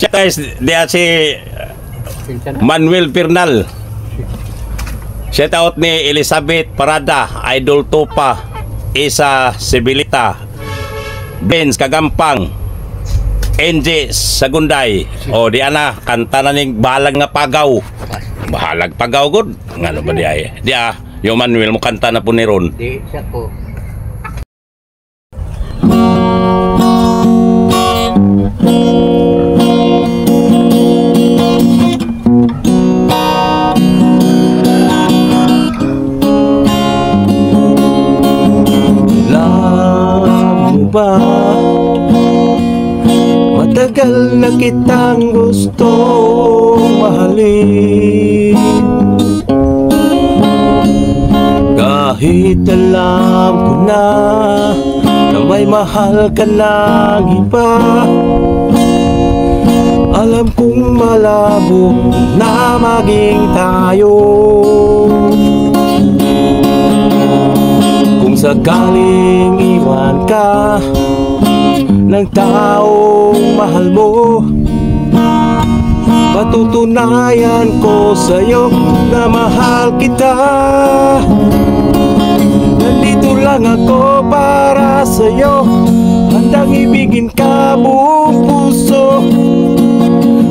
guys, diya si Manuel Pernal. Shout out ni Elizabeth Parada, Idol Topa, Isa Sibilita, Benz Kagampang, NJ Sagunday. O di ana, kanta na ning bahalag nga pagaw. Bahalag pagaw gud. Ngano ba diya eh? Diya, yung Manuel mo kanta na po ni Ron. Di siya ko. Ba matagal na kitang gustong mahalin, kahit alam ko na may mahal ka ng iba. Alam kong malabo na maging tayo. Kung sakaling iwan ka ng taong mahal mo, patutunayan ko sa'yo na mahal kita. Nandito lang ako para sa'yo, handang ibigin ka buong puso.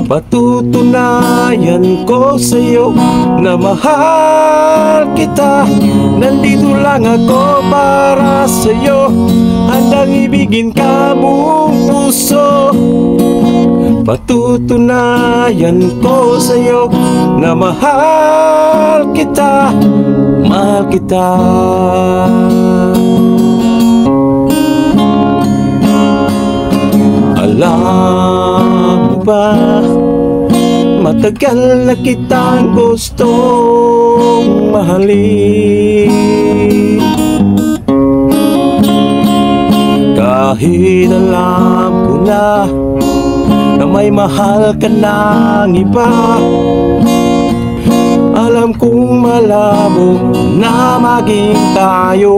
Patutunayan ko sa'yo na mahal kita. Nandito lang ako para sa'yo, handang ibigin ka buong puso. Patutunayan ko sa'yo na mahal kita, mahal kita. Alam mo ba, matagal na kitang gustong mahalin, kahit alam ko na may mahal ka ng iba. Alam kong malabo na maging tayo.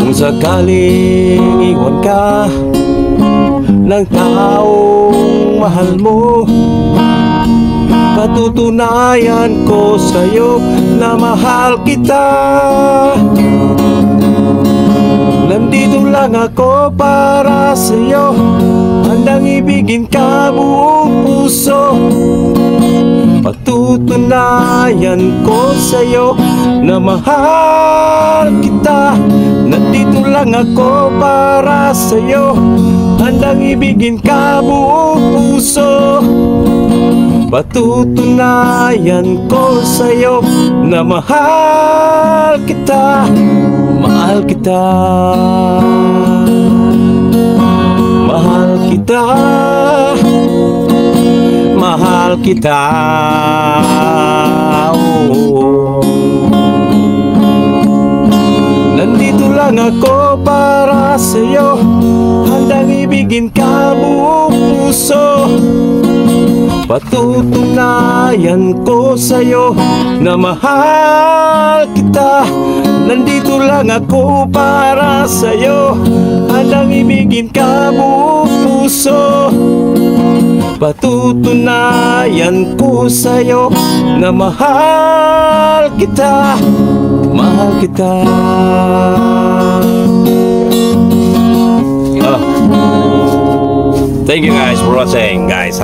Kung sakaling iwan ka ng taong mahal mo, patutunayan ko sa'yo na mahal kita. Nandito lang ako para sa'yo, handang ibigin ka buong puso. Patutunayan ko sa'yo na mahal kita. Nandito lang ako para sa'yo, handang ibigin ka buong puso. Patutunayan ko sa'yo na mahal kita, mahal kita, mahal kita, mahal kita. Oh. Nandito lang ako para sa'yo, handang ibigin ka buong puso. Patutunayan ko sa'yo na mahal kita. Nandito lang ako para sa'yo, handang ibigin ka buong puso. Patutunayan ko sa'yo na mahal kita, mahal kita. Thank you guys for watching, guys.